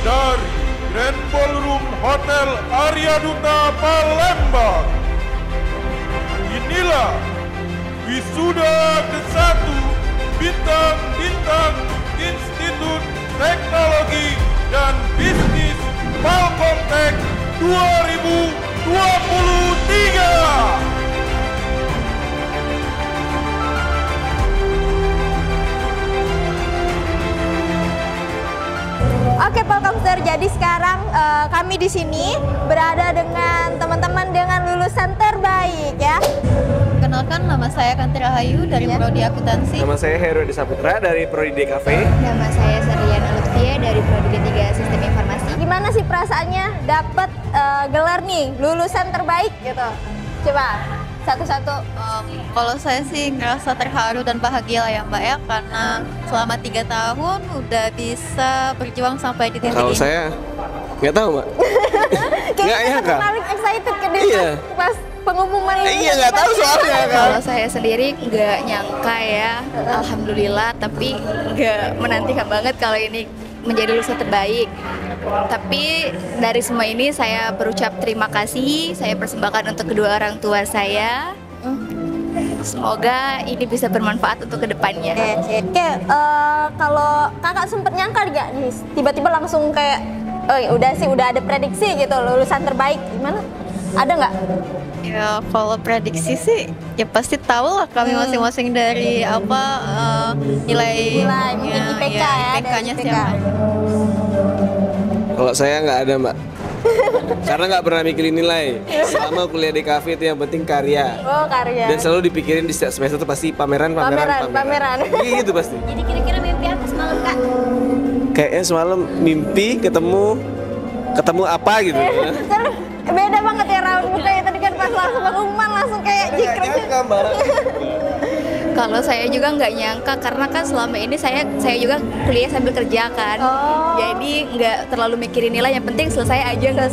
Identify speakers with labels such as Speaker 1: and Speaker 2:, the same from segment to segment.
Speaker 1: dari Grand Ballroom Hotel Arya Duta Palembang. Inilah wisuda ke-1 Bintang-Bintang Institut Teknologi dan Bisnis Palkomtek 2023.
Speaker 2: Oke Palkomster, jadi sekarang kami di sini berada dengan teman-teman dengan lulusan terbaik ya.
Speaker 3: Kenalkan, nama saya Kanti Rahayu dari Prodi Akuntansi.
Speaker 4: Nama saya Heru Edi Saputra dari Prodi DKV.
Speaker 5: Nama saya Sarliana Lutfia dari Prodi D3 Sistem Informasi.
Speaker 2: Gimana sih perasaannya dapat gelar nih lulusan terbaik gitu? Coba satu-satu.
Speaker 3: Kalau saya sih ngerasa terharu dan bahagia lah ya Mbak ya, karena selama 3 tahun udah bisa berjuang sampai di titik
Speaker 4: Kalau
Speaker 3: ini.
Speaker 4: saya nggak tahu Mbak. Nggak nyangka.
Speaker 2: Paling excited ke dia
Speaker 4: Iya.
Speaker 2: pas pengumuman ini.
Speaker 4: Iya nggak tahu soalnya kan.
Speaker 5: Kalau saya sendiri nggak nyangka ya, alhamdulillah, tapi nggak menantikan banget kalau ini menjadi lulusan terbaik. Tapi dari semua ini saya berucap terima kasih, saya persembahkan untuk kedua orang tua saya. Semoga ini bisa bermanfaat untuk kedepannya.
Speaker 2: Oke, kalau kakak sempet nyangka nggak nih tiba-tiba langsung kayak, oh ya udah sih udah ada prediksi gitu lulusan terbaik gimana? Ada nggak?
Speaker 3: Ya kalau prediksi sih ya pasti tahu lah kami masing-masing dari apa nilai
Speaker 2: mungkin IPK ya, dari
Speaker 3: IPK-nya
Speaker 2: IPK.
Speaker 3: siapa.
Speaker 4: Kalau saya nggak ada Mbak. Karena nggak pernah mikirin nilai. Selama kuliah di kafe itu yang penting karya.
Speaker 2: Oh karya.
Speaker 4: Dan selalu dipikirin di setiap semester tuh pasti pameran. Gitu pasti.
Speaker 5: Jadi kira-kira mimpi apa semalam Kak?
Speaker 4: Kayaknya semalam mimpi ketemu apa gitu.
Speaker 2: Beda banget ya raut mukanya tadi kan pas langsung pengumuman langsung kayak jikrek.
Speaker 5: Kalau saya juga nggak nyangka karena kan selama ini saya juga kuliah sambil kerja kan.
Speaker 2: Oh.
Speaker 5: Jadi nggak terlalu mikirin nilai, yang penting selesai aja.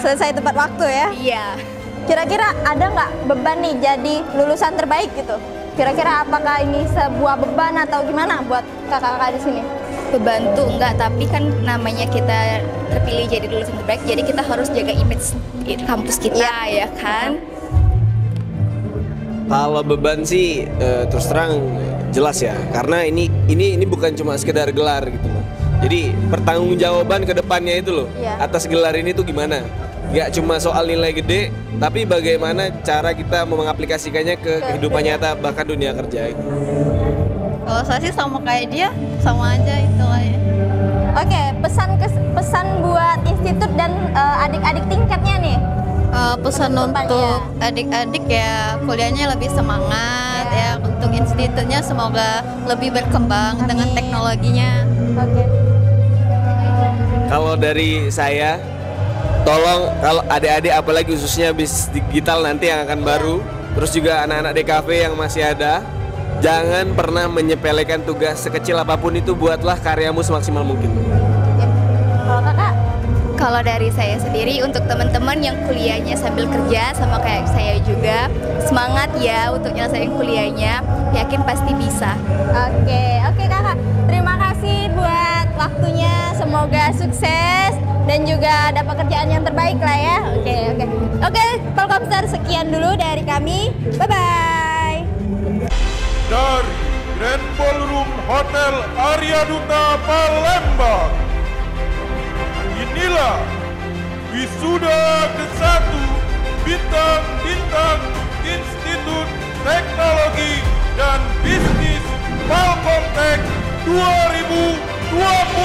Speaker 2: Selesai tepat waktu ya.
Speaker 5: Iya.
Speaker 2: Kira-kira ada nggak beban nih jadi lulusan terbaik gitu? Kira-kira apakah ini sebuah beban atau gimana buat kakak-kakak di sini?
Speaker 5: Bebantu enggak, tapi kan namanya kita terpilih jadi lulusan terbaik, jadi kita harus jaga image kampus kita ya kan.
Speaker 4: Kalau beban sih terus terang jelas ya, karena ini bukan cuma sekedar gelar gitu loh. Jadi pertanggungjawaban ke depannya itu loh, atas gelar ini tuh gimana? Gak cuma soal nilai gede, tapi bagaimana cara kita mengaplikasikannya ke kehidupan nyata bahkan dunia kerja.
Speaker 3: Kalau saya sih sama kayak dia, sama aja itu lah ya.
Speaker 2: Oke, pesan buat institut dan adik-adik tingkatnya nih.
Speaker 3: Pesan untuk adik-adik ya kuliahnya lebih semangat ya, untuk institutnya semoga lebih berkembang dengan teknologinya.
Speaker 2: Oke.
Speaker 4: Kalau dari saya, tolong kalau adik-adik apalagi khususnya bisnis digital nanti yang akan baru, terus juga anak-anak DKV yang masih ada, jangan pernah menyepelekan tugas sekecil apapun itu, buatlah karyamu semaksimal mungkin.
Speaker 2: Kalau kakak?
Speaker 5: Kalau dari saya sendiri, untuk teman-teman yang kuliahnya sambil kerja sama kayak saya juga, semangat ya untuk nyelesain kuliahnya, yakin pasti bisa.
Speaker 2: Oke kakak, terima kasih buat waktunya, semoga sukses dan juga ada pekerjaan yang terbaik lah ya. Oke, Palkomster, sekian dulu dari kami, bye-bye.
Speaker 1: Dari Grand Ballroom Hotel Arya Duta Palembang. Inilah wisuda ke-1 Bintang-Bintang Institut Teknologi dan Bisnis Palkomtek 2023.